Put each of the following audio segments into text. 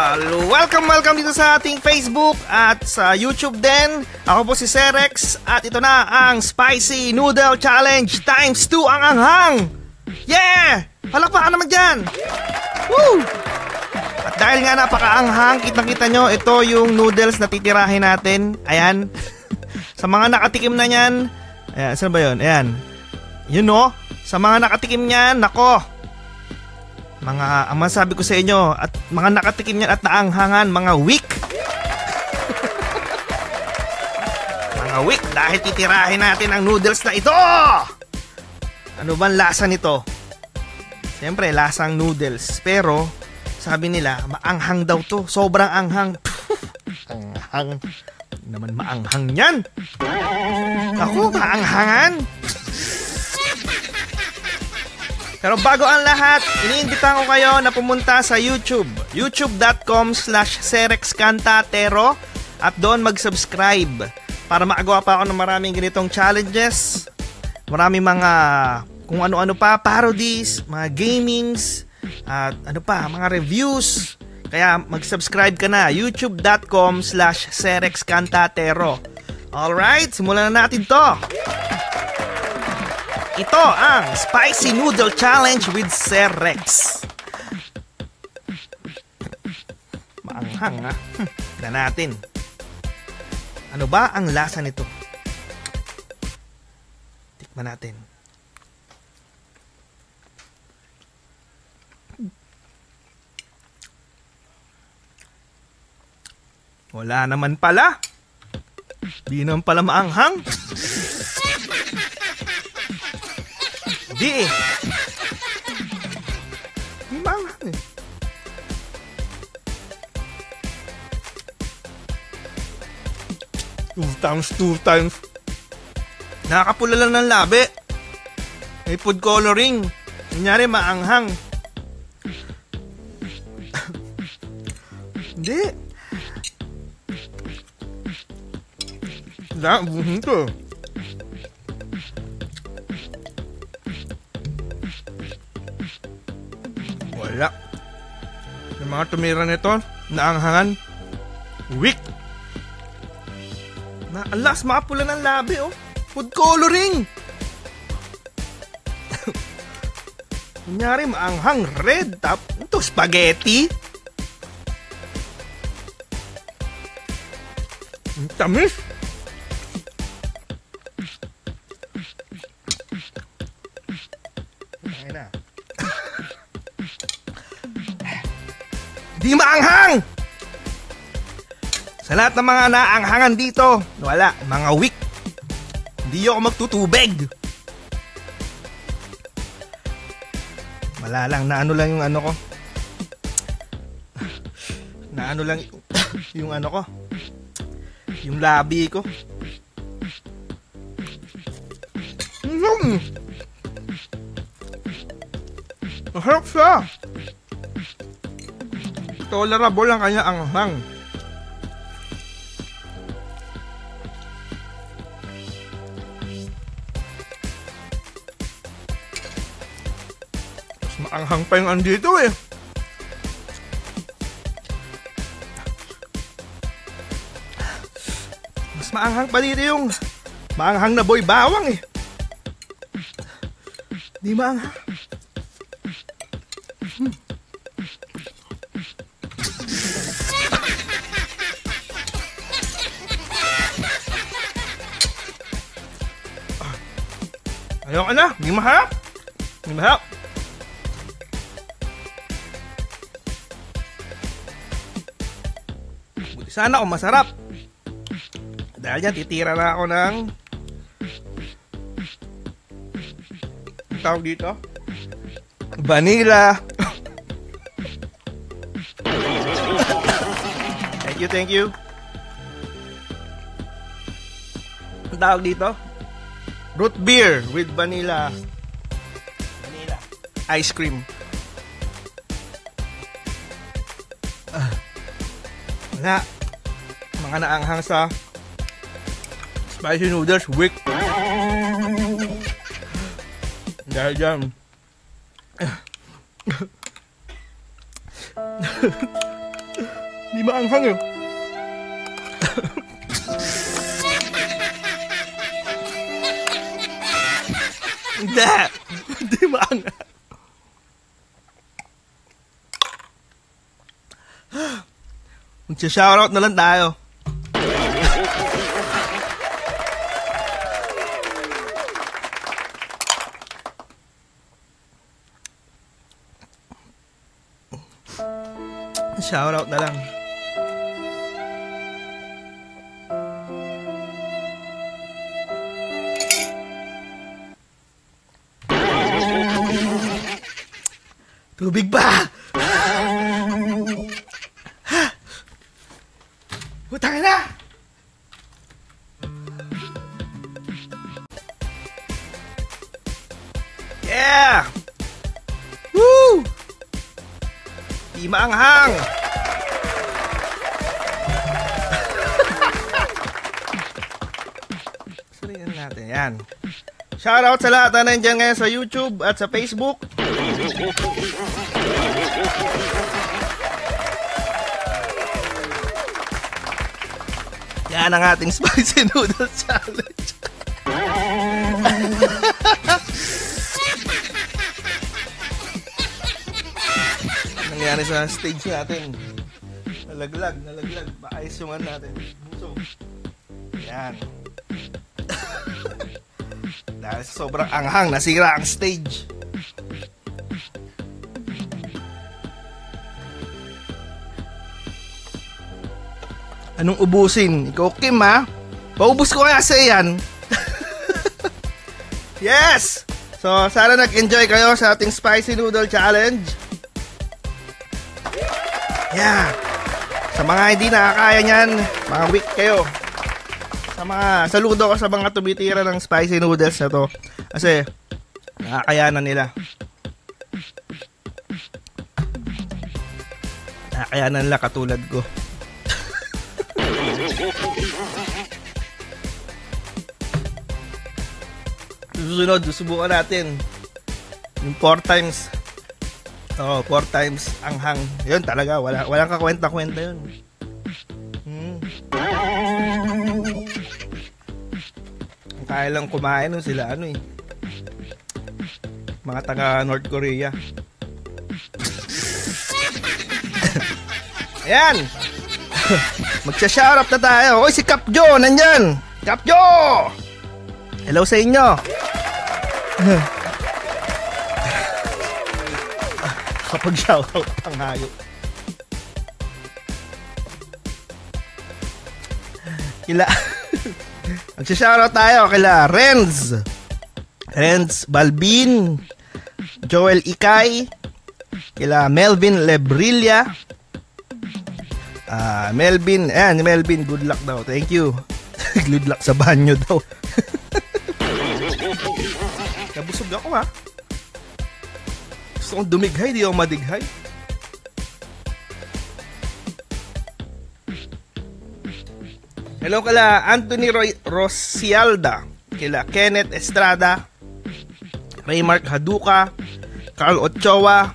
Welcome dito sa ating Facebook at sa YouTube din. Ako po si Serex at ito na ang Spicy Noodle Challenge times 2 ang anghang. Yeah! Palakpakan naman dyan. Woo! At dahil nga napakaanghang, kitang-kita nyo, ito yung noodles na titirahin natin. Ayan. Sa mga nakatikim na nyan, ayan, saan ba yun? Ayan. Yun no? Sa mga nakatikim nyan, nako. Ang masabi ko sa inyo, at mga nakatikim niyan at naanghangan, mga weak. Mga weak dahil titirahin natin ang noodles na ito. Ano bang lasa nito? Siyempre, lasang noodles. Pero, sabi nila, maanghang daw to. Sobrang anghang. Anghang. Naman maanghang yan. Ako, maanghangan. Pero bago ang lahat, iniimbitahan ko kayo na pumunta sa YouTube. youtube.com/serexcantatero at doon mag-subscribe para makagawa pa ako ng maraming ganitong challenges. Maraming mga kung ano-ano pa, parodies, mga gamings, at ano pa, mga reviews. Kaya mag-subscribe ka na, youtube.com/serexcantatero. Alright, simulan na natin to. Ito ang Spicy Noodle Challenge with Serex. Maanghang ha. Tignan natin. Ano ba ang lasa nito? Tikman natin. Wala naman pala. Di naman pala maanghang. Di eh. Hindi maanghang eh. Two times. Nakakapula lang ng labi. May food coloring. Kunyari maanghang. Hindi. Buhin ko. Wala. Yung mga tumira nito, naanghangan, weak. Alas, makapula ng labi, oh. Food coloring. Kunyari, maanghang red. Ito, spaghetti. Ang tamis. Ayun na. Di maanghang! Sa lahat ng mga naanghangan dito, wala, mga weak. Hindi ako magtutubig. Wala lang, naano lang yung ano ko. Naano lang yung ano ko. Yung labi ko. Masarap siya. Tolerable ang kanya anghang. Mas maanghang pa yung andito eh. Mas maanghang pa dito yung maanghang na boy bawang eh. Di maanghang. Ayoko na, hindi mahap. Hindi mahap. Buti sana kung masarap. Dahil yan, titira na ako ng tawag dito, vanilla. Thank you. Ang tawag dito, root beer with vanilla ice cream. Wala. Mga naanghang sa spicy noodles, weak. Dahil dyan. Di maanghang yun. Hindi. Di maanghang. Magsha-shoutout na lang tayo. Shoutout na lang. Tubig ba? Utang na! Yeah! Woo! Di maanghang! Suriin natin yan. Shoutout sa lahat na nandiyan ngayon sa YouTube at sa Facebook. Yan ang ating spicy noodle challenge. Nangyari sa stage natin. Nalaglag. Maayos yung ano natin. So, yan. Dahil sa sobrang anghang, nasira ang stage. Anong ubusin? Ikaw, Kim, ha? Paubos ko kaya sa yan. Yes! So, sana nag-enjoy kayo sa ating Spicy Noodle Challenge. Yeah! Sa mga hindi nakakaya niyan, mga weak kayo. Saludo ko sa mga tumitira ng spicy noodles na to. Kasi, nakakayanan nila. Nakakayanan nila katulad ko. Susunod, susubukan natin yung 4 times. 4 times anghang. Yun talaga, walang kakwenta-kwenta yun. Ang kaya lang kumain nun sila mga taga North Korea. Ayan. Magsha-shoutout na tayo. Oy, si Kapjo, nandyan. Kapjo! Hello sa inyo. Kapag shoutout ang hayop. Magsha-shoutout tayo kila Renz Balbin, Joel Ikay, kila Melvin Lebrilla, Melvin, good luck daw. Thank you. Good luck sa banyo daw. Nabusog ako, ha. Gusto kong dumighay, di ako madighay. Hello kala Anthony Rosialda, kila Kenneth Estrada, Raymark Haduka, Carl Ochoa,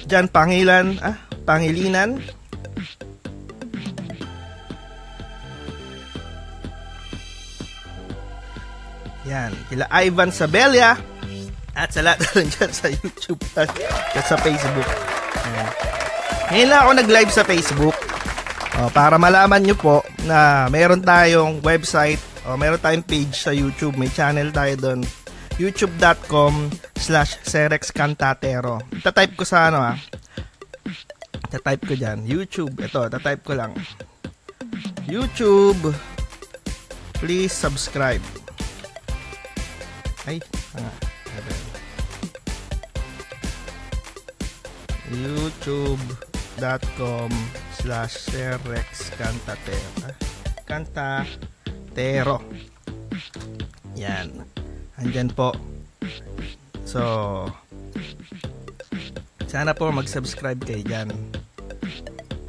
Jan Pangilinan, yan, kila Ivan Sabella, at sa lahat na dyan sa YouTube at sa Facebook. Yan. Ngayon lang ako nag-live sa Facebook. Para malaman nyo po na meron tayong website o meron tayong page sa YouTube. May channel tayo doon. youtube.com/serexcantatero. Tatype ko sa tatype ko dyan. YouTube. Ito, tatype ko lang. YouTube. Please subscribe. Ay, youtube.com/serexcantatero. Yan. Andyan po. So, sana po mag-subscribe kayo dyan.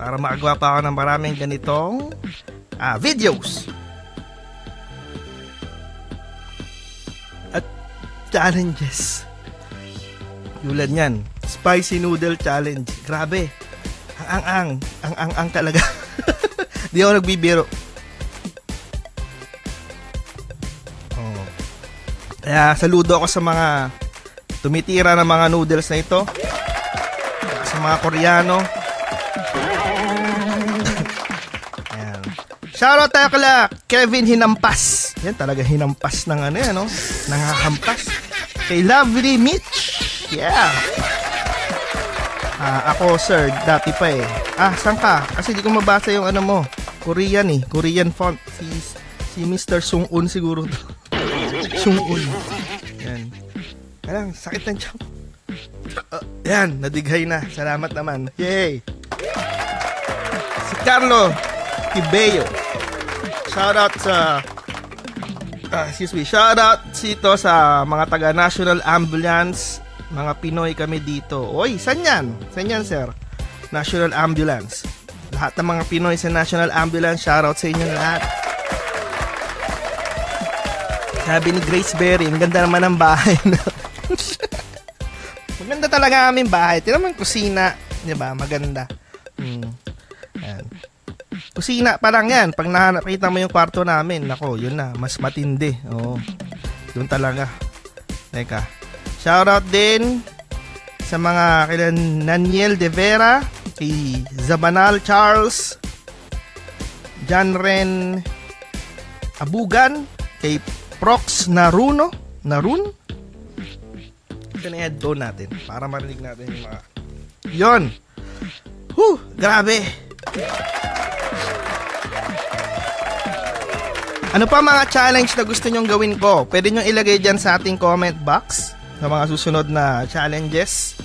Para makagawa pa ako ng maraming ganitong videos. At challenges. Tulad yan. Spicy Noodle Challenge. Grabe. Ang talaga. Di ako nagbibiro. Kaya saludo ako sa mga tumitira ng mga noodles na ito. Sa mga Koreano. Ayan. Shoutout tayo kala Kevin Hinampas. Yan talaga hinampas ng ano yan, no? Nangahampas. Kay Lovely Mitch. Yeah. Ako sir, dati pa eh. Saan ka? Kasi di ko mabasa yung ano mo. Korean eh. Korean font. Si Mr. Sung-un siguro to. Sung-un. Yan. Alang, sakit ng tiyan. Yan, nadighay na. Salamat naman. Yay! Si Carlo Tibeo. Shoutout sa shoutout dito sa mga taga National Ambulance. Mga Pinoy kami dito. Oy, saan yan? Saan yan, sir? National Ambulance. Lahat ng mga Pinoy sa National Ambulance, shoutout sa inyo lahat. Sabi ni Grace Berry, ang ganda naman ng bahay. Maganda talaga aming bahay. Tignan mo yung kusina. Diba? Maganda. Ayan. Kusina pa lang yan. Pag nakita mo yung kwarto namin, nako, yun na. Mas matindi. Oo. Doon talaga. Teka. Shoutout din sa mga kila Naniel De Vera, kay Zabanal Charles, John Ren Abugan, kay Prox Narun? Ito na i-headphone natin para marinig natin yung mga yon. Grabe. Ano pa mga challenge na gusto nyong gawin ko? Pwede nyong ilagay dyan sa ating comment box sa mga susunod na challenges.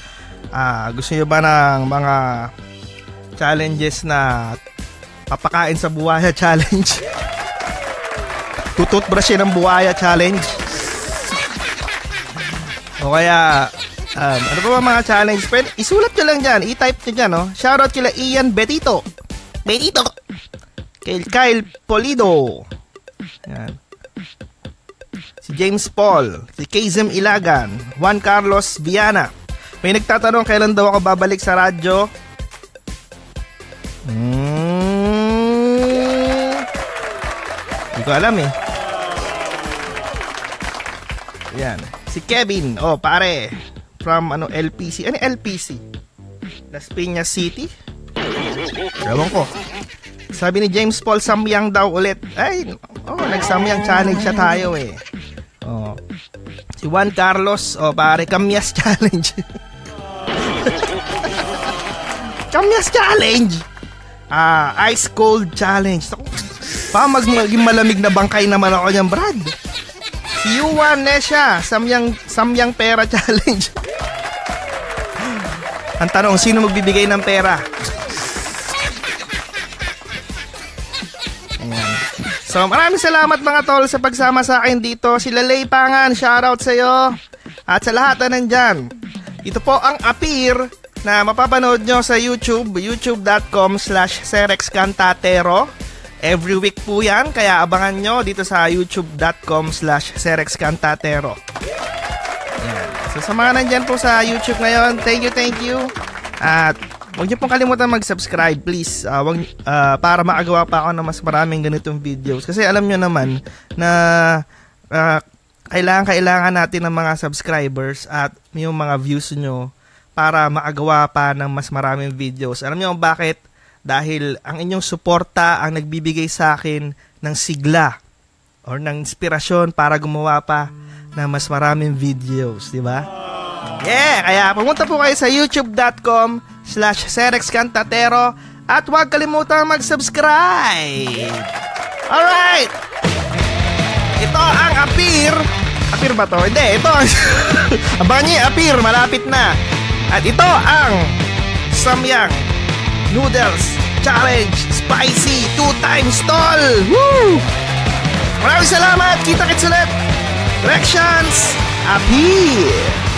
Gusto nyo ba ng mga challenges na papakain sa buhaya challenge? Tututbrush ng buhaya challenge? O kaya ano pa ba mga challenge? Pwede, isulat nyo lang dyan. I-type nyo dyan, no? Shoutout kila Ian Betito, kay Kyle Polido, yan. Si James Paul, si Kazem Ilagan, Juan Carlos Viana. May nagtatanong kailan daw ako babalik sa radyo. Hindi ko alam eh. Yan. Si Kevin, pare, from LPC. Ano LPC? Las Piñas City? Ewan ko. Sabi ni James Paul, samyang daw ulit. Ay, nagsamyang challenge siya tayo eh. Si Juan Carlos, pare, kamyas challenge. Kamyas challenge. Ice cold challenge. Maging malamig na bangkay naman ako niyan, Brad. Si Yuan Nesha, samyang pera challenge. Ang tanong, sino magbibigay ng pera? Ayan. So, maraming salamat mga tol sa pagsama sa akin dito. Sila Lay Pangan, shoutout sa iyo. At sa lahat na nandyan. Ito po ang Appear na mapapanood nyo sa YouTube, youtube.com/serexcantatero. Every week po yan, kaya abangan nyo dito sa youtube.com/serexcantatero. Ayan. So sa mga nandyan po sa YouTube ngayon, thank you. At huwag nyo pong kalimutan mag-subscribe, please. Para makagawa pa ako ng mas maraming ganitong videos. Kasi alam nyo naman na kailangan natin ng mga subscribers at yung mga views nyo para makagawa pa ng mas maraming videos. Alam nyo bakit? Dahil ang inyong suporta ang nagbibigay sa akin ng sigla or ng inspirasyon para gumawa pa ng mas maraming videos, di ba? Yeah! Kaya pumunta po kayo sa youtube.com/serexcantatero at huwag kalimutang mag-subscribe! Alright! Ito ang Appear. Appear ba to? Hindi, ito ang abangan niyo, Appear, malapit na. At ito ang Samyang Noodles Challenge Spicy 2 times tall. Woo! Maraming salamat. Kita-kits ulit. Directions Appear.